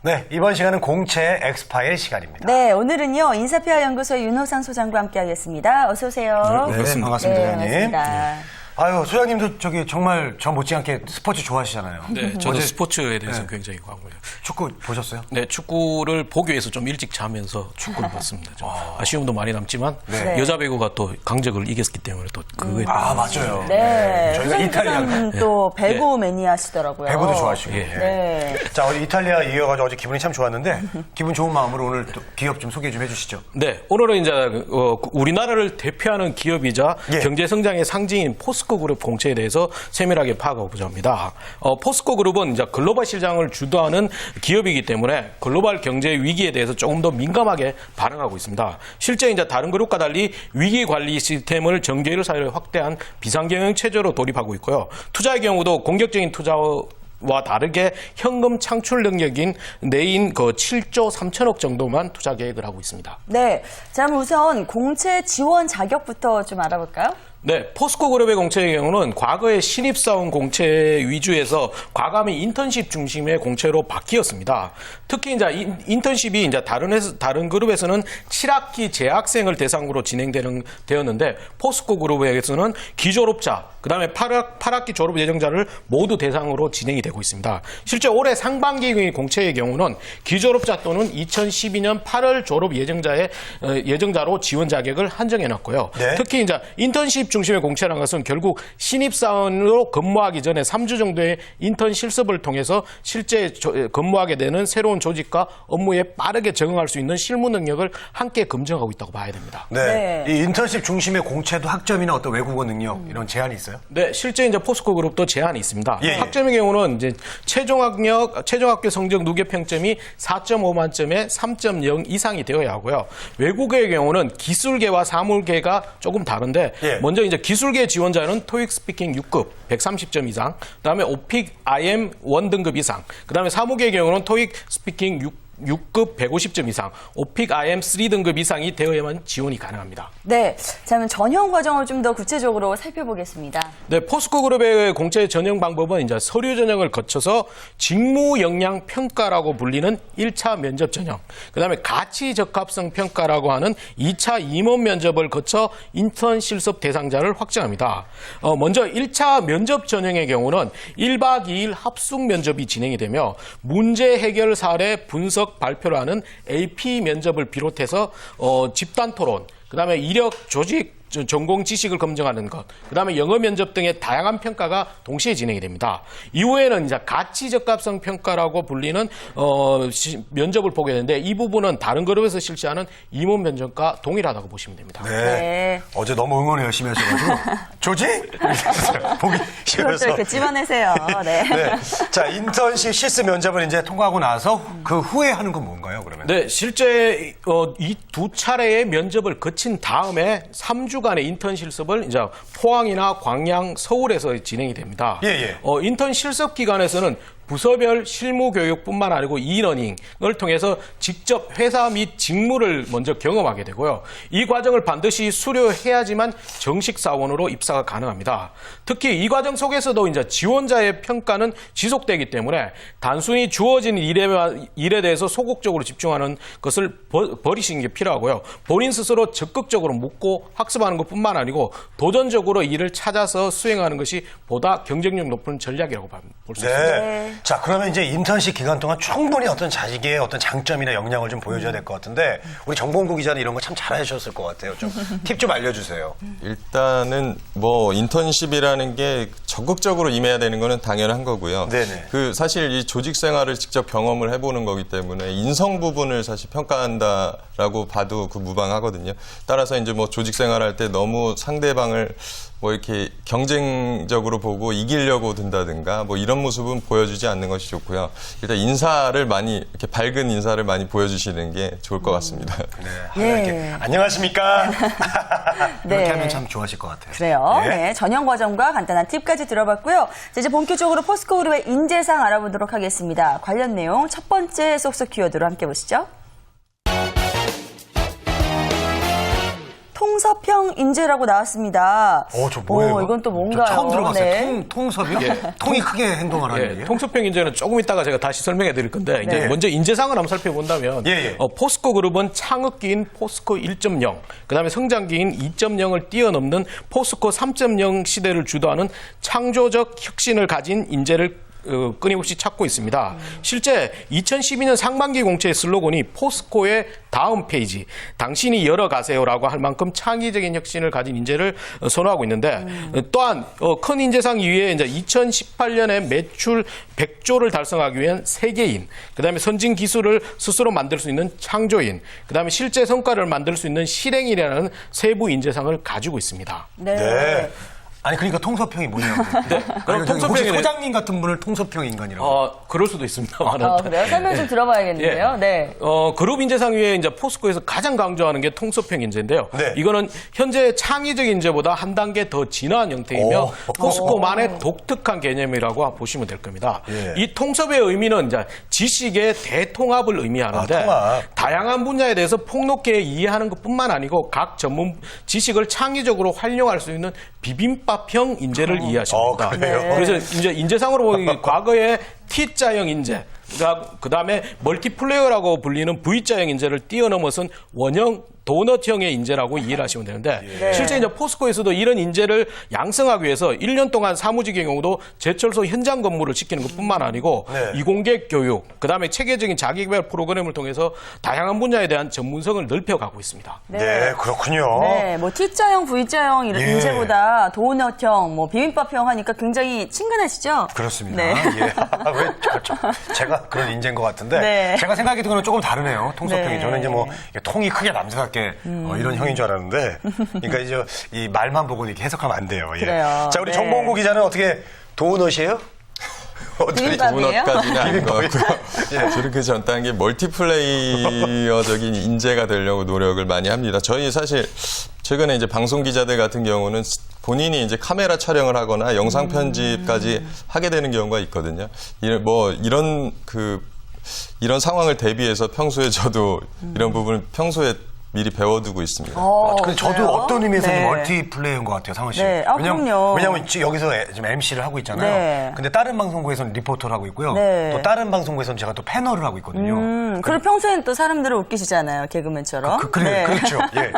네, 이번 시간은 공채 엑스파일 시간입니다. 네, 오늘은요 인사PR연구소의 윤호상 소장과 함께하겠습니다. 어서 오세요. 네, 반갑습니다, 네, 소장님. 반갑습니다. 아유, 소장님도 정말 저 못지않게 스포츠 좋아하시잖아요. 네, 저도 어제 스포츠에 대해서 굉장히 광고해요. 축구 보셨어요? 네, 축구를 보기 위해서 좀 일찍 자면서 축구를 봤습니다. 좀 아쉬움도 많이 남지만 네. 여자 배구가 또 강적을 이겼기 때문에 또 그거에 맞아요. 네, 저희가 이탈리아 또 배구 매니아시더라고요. 배구도 좋아하시고. 예. 네. 자, 어제 이탈리아 이어가지고 어제 기분이 참 좋았는데 기분 좋은 마음으로 오늘 또 기업 좀 소개 좀 해주시죠. 네, 오늘은 이제 우리나라를 대표하는 기업이자 예. 경제 성장의 상징인 포스코 그룹 공채에 대해서 세밀하게 파악하고자 합니다. 포스코 그룹은 이제 글로벌 시장을 주도하는 기업이기 때문에 글로벌 경제 위기에 대해서 조금 더 민감하게 반응하고 있습니다. 실제 이제 다른 그룹과 달리 위기 관리 시스템을 전개를 사회를 확대한 비상경영 체제로 돌입하고 있고요. 투자의 경우도 공격적인 투자와 다르게 현금 창출 능력인 내인 7조 3천억 정도만 투자 계획을 하고 있습니다. 네, 자 그럼 우선 공채 지원 자격부터 좀 알아볼까요? 네, 포스코 그룹의 공채의 경우는 과거의 신입사원 공채 위주에서 과감히 인턴십 중심의 공채로 바뀌었습니다. 특히 이제 인턴십이 이제 다른 그룹에서는 7학기 재학생을 대상으로 되었는데 포스코 그룹에서는 기졸업자, 그다음에 8학기 졸업 예정자를 모두 대상으로 진행이 되고 있습니다. 실제 올해 상반기 공채의 경우는 기졸업자 또는 2012년 8월 졸업 예정자로 지원 자격을 한정해 놨고요. 네. 특히 이제 인턴십 중심의 공채라는 것은 결국 신입사원으로 근무하기 전에 3주 정도의 인턴 실습을 통해서 실제 근무하게 되는 새로운 조직과 업무에 빠르게 적응할 수 있는 실무 능력을 함께 검증하고 있다고 봐야 됩니다. 네. 네. 이 인턴십 중심의 공채도 학점이나 어떤 외국어 능력 이런 제한이 있어요? 네, 실제 이제 포스코 그룹도 제한이 있습니다. 예. 학점의 경우는 이제 최종학교 성적 누계 평점이 4.5 만점에 3.0 이상이 되어야 하고요. 외국어의 경우는 기술계와 사물계가 조금 다른데 예. 먼저 이제 기술계 지원자는 토익 스피킹 6급 130점 이상, 그다음에 오픽 IM 1등급 이상, 그다음에 사무계의 경우는 토익 스피킹 6급 150점 이상, 오픽 IM 3등급 이상이 되어야만 지원이 가능합니다. 네, 자 그럼 전형 과정을 좀 더 구체적으로 살펴보겠습니다. 네, 포스코 그룹의 공채 전형 방법은 이제 서류 전형을 거쳐서 직무 역량 평가라고 불리는 1차 면접 전형, 그다음에 가치 적합성 평가라고 하는 2차 임원 면접을 거쳐 인턴 실습 대상자를 확정합니다. 먼저 1차 면접 전형의 경우는 1박 2일 합숙 면접이 진행이 되며 문제 해결 사례 분석 발표를 하는 AP 면접을 비롯해서 집단 토론, 그다음에 이력, 조직, 전공 지식을 검증하는 것, 그다음에 영어 면접 등의 다양한 평가가 동시에 진행이 됩니다. 이후에는 이제 가치 적합성 평가라고 불리는 면접을 보게 되는데 이 부분은 다른 그룹에서 실시하는 임원 면접과 동일하다고 보시면 됩니다. 네. 어제 너무 응원을 열심히 하셔가지고 조지? 보기 그것도 싫어서. 이렇게 찝어내세요. 네. 네. 자, 인턴십 실습 면접을 이제 통과하고 나서 그 후에 하는 건 뭔가요, 그러면? 네, 실제 이 두 차례의 면접을 거친 다음에 3주간의 인턴 실습을 이제 포항이나 광양, 서울에서 진행이 됩니다. 예. 인턴 실습 기간에서는 부서별 실무 교육뿐만 아니고 이러닝을 통해서 직접 회사 및 직무를 먼저 경험하게 되고요. 이 과정을 반드시 수료해야지만 정식 사원으로 입사가 가능합니다. 특히 이 과정 속에서도 이제 지원자의 평가는 지속되기 때문에 단순히 주어진 일에 대해서 소극적으로 집중하는 것을 버리시는 게 필요하고요. 본인 스스로 적극적으로 묻고 학습하는 것뿐만 아니고 도전적으로 일을 찾아서 수행하는 것이 보다 경쟁력 높은 전략이라고 볼 수 있습니다. 네. 자, 그러면 이제 인턴십 기간 동안 충분히 어떤 자식의 어떤 장점이나 역량을 좀 보여줘야 될 것 같은데 우리 정봉구 기자는 이런 거 참 잘하셨을 것 같아요. 좀 팁 좀 알려주세요. 일단은 뭐 인턴십이라는 게 적극적으로 임해야 되는 거는 당연한 거고요. 네네. 그 사실 이 조직 생활을 직접 경험을 해보는 거기 때문에 인성 부분을 사실 평가한다라고 봐도 그 무방하거든요. 따라서 이제 뭐 조직 생활할 때 너무 상대방을 뭐 이렇게 경쟁적으로 보고 이기려고 든다든가 뭐 이런 모습은 보여주지 않는 것이 좋고요. 일단 인사를 많이 이렇게 밝은 인사를 많이 보여주시는 게 좋을 것 같습니다. 네. 예. 이렇게 안녕하십니까? 이렇게 네. 하면 참 좋아하실 것 같아요. 그래요. 네. 네, 전형 과정과 간단한 팁까지 들어봤고요. 자, 이제 본격적으로 포스코 그룹의 인재상 알아보도록 하겠습니다. 관련 내용 첫 번째 쏙쏙 키워드로 함께 보시죠. 통섭형 인재라고 나왔습니다. 저 뭐예요? 이건 또 저 뭔가요? 처음 들어봤어요. 네. 통섭이요? 통이 크게 행동하는 예, 얘기예요? 통섭형 인재는 조금 이따가 제가 다시 설명해 드릴 건데 이제 네. 먼저 인재상을 한번 살펴본다면 포스코 그룹은 창업기인 포스코 1.0, 그다음에 성장기인 2.0을 뛰어넘는 포스코 3.0 시대를 주도하는 창조적 혁신을 가진 인재를 끊임없이 찾고 있습니다. 실제 2012년 상반기 공채의 슬로건이 포스코의 다음 페이지, 당신이 열어가세요라고 할 만큼 창의적인 혁신을 가진 인재를 선호하고 있는데 또한 큰 인재상 이외에 이제 2018년에 매출 100조를 달성하기 위한 세계인, 그다음에 선진 기술을 스스로 만들 수 있는 창조인, 그다음에 실제 성과를 만들 수 있는 실행인이라는 세부 인재상을 가지고 있습니다. 네. 아니 그러니까 통섭형이 뭐냐고. 네. 그럼 통섭형이 혹시 소장님 같은 분을 통섭형 인간이라고? 그럴 수도 있습니다만. 그래요? 설명 좀 들어봐야겠는데요. 예. 네. 그룹 인재상 위에 이제 포스코에서 가장 강조하는 게 통섭형 인재인데요. 네. 이거는 현재 창의적 인재보다 한 단계 더 진화한 형태이며 포스코만의 독특한 개념이라고 보시면 될 겁니다. 예. 이 통섭의 의미는 이제 지식의 대통합을 의미하는데 통합. 다양한 분야에 대해서 폭넓게 이해하는 것뿐만 아니고 각 전문 지식을 창의적으로 활용할 수 있는 비빔밥형 인재를 이해하시면 됩니다. 그래요? 그래서 이제 인재상으로 보면 과거에 T자형 인재, 그다음에 멀티플레이어라고 불리는 V자형 인재를 뛰어넘어선 원형 도넛형의 인재라고 이해를 하시면 되는데 실제 이제 포스코에서도 이런 인재를 양성하기 위해서 1년 동안 사무직의 경우도 제철소 현장 근무를 시키는 것뿐만 아니고 이공계 교육, 그다음에 체계적인 자기개발 프로그램을 통해서 다양한 분야에 대한 전문성을 넓혀가고 있습니다. 네, 그렇군요. 네, 뭐 T자형, V자형 이런 인재보다 도넛형, 뭐 비빔밥형 하니까 굉장히 친근하시죠? 그렇습니다. 네. 예. 왜 제가 그런 인재인 것 같은데 네. 제가 생각하기도 는 조금 다르네요. 통섭형이. 네. 저는 이제 뭐 통이 크게 남자답게 이런 형인 줄 알았는데, 그러니까 이제 이 말만 보고 이렇게 해석하면 안 돼요. 예. 그래요. 자, 우리 네. 정봉구 기자는 어떻게 도넛이에요? 비빔밥이에요? 도넛까지는 아닌 것 같고요. 저는 그 전 단계 멀티플레이어적인 인재가 되려고 노력을 많이 합니다. 저희 사실 최근에 이제 방송 기자들 같은 경우는 본인이 이제 카메라 촬영을 하거나 영상 편집까지 하게 되는 경우가 있거든요. 이런 상황을 대비해서 평소에 저도 이런 부분을 평소에 미리 배워두고 있습니다. 근데 저도 그래요? 어떤 의미에서 네. 멀티플레이어인 것 같아요, 상원 씨. 네. 그럼요. 왜냐면 여기서 지금 MC를 하고 있잖아요. 네. 근데 다른 방송국에서는 리포터를 하고 있고요. 네. 또 다른 방송국에서는 제가 또 패널을 하고 있거든요. 그리고 평소엔 또 사람들을 웃기시잖아요, 개그맨처럼. 그래요. 그렇죠. 예.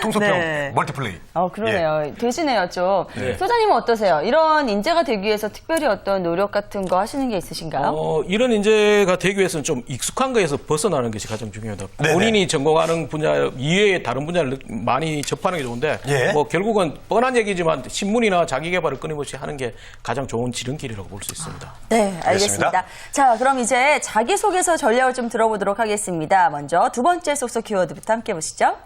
통섭형 네. 멀티플레이. 그러네요. 되시네요, 좀. 네. 소장님은 어떠세요? 이런 인재가 되기 위해서 특별히 어떤 노력 같은 거 하시는 게 있으신가요? 이런 인재가 되기 위해서는 좀 익숙한 거에서 벗어나는 것이 가장 중요하다. 네네. 본인이 전공하는 분야 이외의 다른 분야를 많이 접하는 게 좋은데 뭐 결국은 뻔한 얘기지만 신문이나 자기개발을 끊임없이 하는 게 가장 좋은 지름길이라고 볼 수 있습니다. 네, 알겠습니다. 자, 그럼 이제 자기소개서 전략을 좀 들어보도록 하겠습니다. 먼저 두 번째 쏙쏙 키워드부터 함께 보시죠.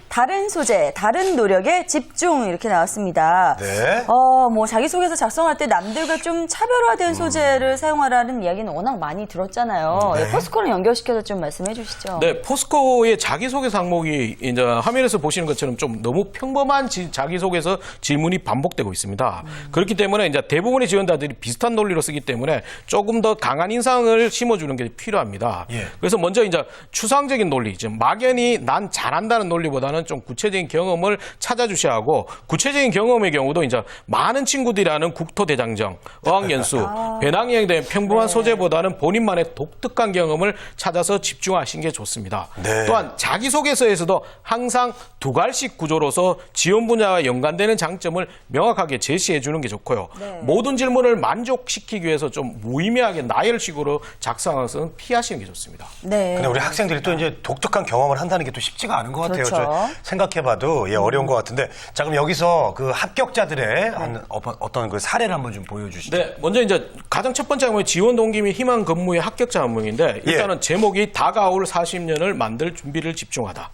다른 소재, 다른 노력에 집중 이렇게 나왔습니다. 네. 뭐 자기소개서 작성할 때 남들과 좀 차별화된 소재를 사용하라는 이야기는 워낙 많이 들었잖아요. 포스코를 연결시켜서 좀 말씀해 주시죠. 네, 포스코의 자기소개서 항목이 이제 화면에서 보시는 것처럼 좀 너무 평범한 자기소개서 질문이 반복되고 있습니다. 그렇기 때문에 이제 대부분의 지원자들이 비슷한 논리로 쓰기 때문에 조금 더 강한 인상을 심어주는 게 필요합니다. 그래서 먼저 이제 추상적인 논리, 즉 막연히 난 잘한다는 논리보다는 좀 구체적인 경험을 찾아주셔야 하고, 구체적인 경험의 경우도 이제 많은 친구들이 아는 국토대장정, 어학연수, 배낭여행 등 평범한 소재보다는 본인만의 독특한 경험을 찾아서 집중하시는 게 좋습니다. 또한 자기소개서에서도 항상 두 갈씩 구조로서 지원 분야와 연관되는 장점을 명확하게 제시해 주는 게 좋고요. 모든 질문을 만족시키기 위해서 좀 무의미하게 나열식으로 작성해서는 피하시는 게 좋습니다. 네. 근데 우리 학생들이 또 이제 독특한 경험을 한다는 게 또 쉽지가 않은 것 같아요. 그렇죠. 생각해봐도 어려운 것 같은데, 자, 그럼 여기서 그 합격자들의 어떤 그 사례를 한번 좀 보여주시죠. 네, 먼저 이제 가장 첫 번째 항목이 지원 동기 및 희망 근무의 합격자 항목인데, 일단은 제목이 다가올 40년을 만들 준비를 집중하다.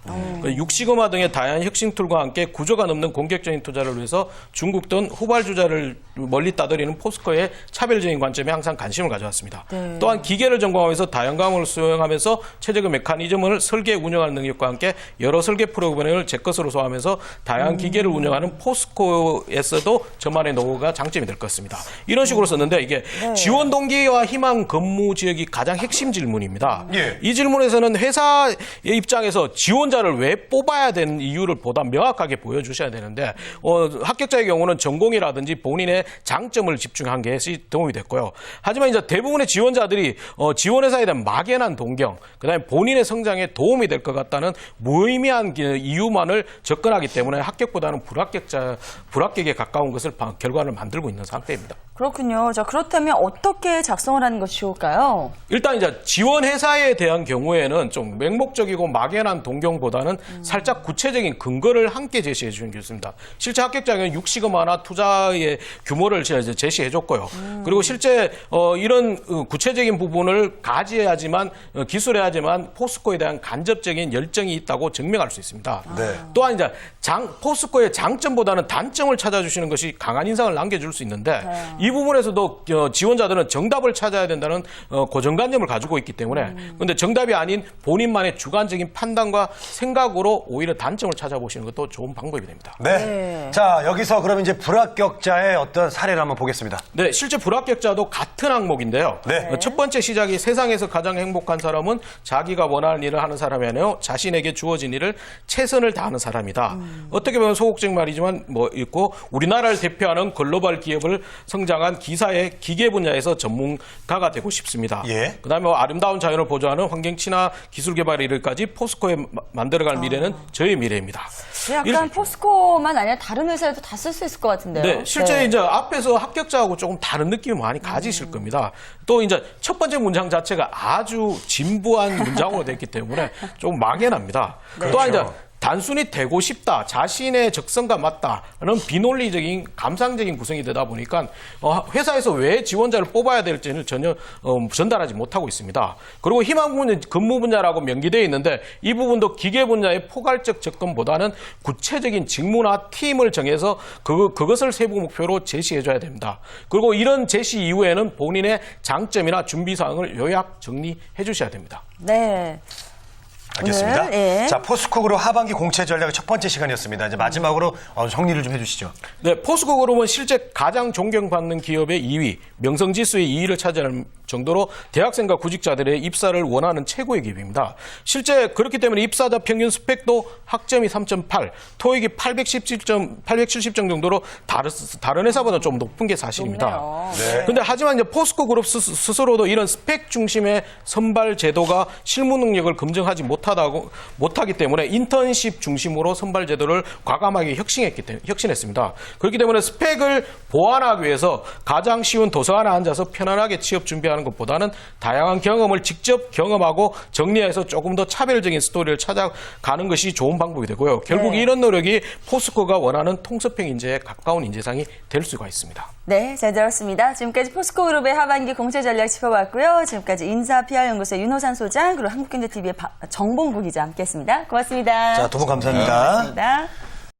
육식음화 등의 다양한 혁신 툴과 함께 구조가 넘는 공격적인 투자를 위해서 중국 등 후발주자를 멀리 따돌리는 포스코의 차별적인 관점에 항상 관심을 가져왔습니다. 또한 기계를 전공하면서 다양감을 수용하면서 최적의 메커니즘을 설계 운영하는 능력과 함께 여러 설계 프로그램을 자원을 제 것으로 소화하면서 다양한 기계를 운영하는 포스코에서도 저만의 노후가 장점이 될 것 같습니다. 이런 식으로 썼는데 이게 지원 동기와 희망 근무 지역이 가장 핵심 질문입니다. 예. 이 질문에서는 회사의 입장에서 지원자를 왜 뽑아야 되는 이유를 보다 명확하게 보여주셔야 되는데 합격자의 경우는 전공이라든지 본인의 장점을 집중한 것이 도움이 됐고요. 하지만 이제 대부분의 지원자들이 지원회사에 대한 막연한 동경, 그다음에 본인의 성장에 도움이 될 것 같다는 무의미한 이유만을 접근하기 때문에 합격보다는 불합격에 가까운 것을 결과를 만들고 있는 상태입니다. 그렇군요. 자, 그렇다면 어떻게 작성을 하는 것이 좋을까요? 일단 이제 지원 회사에 대한 경우에는 좀 맹목적이고 막연한 동경보다는 살짝 구체적인 근거를 함께 제시해 주는 게 좋습니다. 실제 합격자는 6시그마나 투자의 규모를 제시해 줬고요. 그리고 실제 이런 구체적인 부분을 가지해야지만 기술해야지만 포스코에 대한 간접적인 열정이 있다고 증명할 수 있습니다. 네. 또한 이제 포스코의 장점보다는 단점을 찾아주시는 것이 강한 인상을 남겨줄 수 있는데 이 부분에서도 지원자들은 정답을 찾아야 된다는 고정관념을 가지고 있기 때문에 그런데 정답이 아닌 본인만의 주관적인 판단과 생각으로 오히려 단점을 찾아보시는 것도 좋은 방법이 됩니다. 네. 자, 여기서 그럼 이제 불합격자의 어떤 사례를 한번 보겠습니다. 네, 실제 불합격자도 같은 항목인데요. 네. 첫 번째 시작이 세상에서 가장 행복한 사람은 자기가 원하는 일을 하는 사람이 아니요 자신에게 주어진 일을 최선을 다하는 사람이다. 어떻게 보면 소극적 말이지만 있고 우리나라를 대표하는 글로벌 기업을 성장한 기사의 기계 분야에서 전문가가 되고 싶습니다. 예. 그다음에 아름다운 자연을 보존하는 환경 친화 기술 개발에 이르기까지 포스코에 만들어갈 미래는 저의 미래입니다. 약간 포스코만 아니라 다른 회사에도 다 쓸 수 있을 것 같은데요. 네, 실제 이제 앞에서 합격자하고 조금 다른 느낌을 많이 가지실 겁니다. 또 이제 첫 번째 문장 자체가 아주 진부한 문장으로 됐기 때문에 좀 막연합니다. 또한 이제 단순히 되고 싶다, 자신의 적성과 맞다는 비논리적인 감상적인 구성이 되다 보니까 회사에서 왜 지원자를 뽑아야 될지는 전혀 전달하지 못하고 있습니다. 그리고 희망 분야, 근무 분야라고 명기되어 있는데 이 부분도 기계 분야의 포괄적 접근보다는 구체적인 직무나 팀을 정해서 그것을 세부 목표로 제시해줘야 됩니다. 그리고 이런 제시 이후에는 본인의 장점이나 준비사항을 요약 정리해 주셔야 됩니다. 네. 알겠습니다. 오늘, 예. 자, 포스코 그룹 하반기 공채 전략의 첫 번째 시간이었습니다. 이제 마지막으로 정리를 좀 해주시죠. 네, 포스코 그룹은 실제 가장 존경받는 기업의 2위, 명성지수의 2위를 차지할 정도로 대학생과 구직자들의 입사를 원하는 최고의 기업입니다. 실제 그렇기 때문에 입사자 평균 스펙도 학점이 3.8, 토익이 870점 정도로 다른 회사보다 좀 높은 게 사실입니다. 그런데 하지만 이제 포스코 그룹 스스로도 이런 스펙 중심의 선발 제도가 실무 능력을 검증하지 못하기 때문에 인턴십 중심으로 선발 제도를 과감하게 혁신했습니다. 그렇기 때문에 스펙을 보완하기 위해서 가장 쉬운 도서 하나 앉아서 편안하게 취업 준비하는 것보다는 다양한 경험을 직접 경험하고 정리해서 조금 더 차별적인 스토리를 찾아가는 것이 좋은 방법이 되고요. 결국 이런 노력이 포스코가 원하는 통섭형 인재에 가까운 인재상이 될 수가 있습니다. 네, 잘 들었습니다. 지금까지 포스코 그룹의 하반기 공채 전략 짚어봤고요. 지금까지 인사 PR 연구소 윤호산 소장 그리고 한국경제TV의 정봉구 기자 함께했습니다. 고맙습니다. 자, 두 분 감사합니다. 고맙습니다.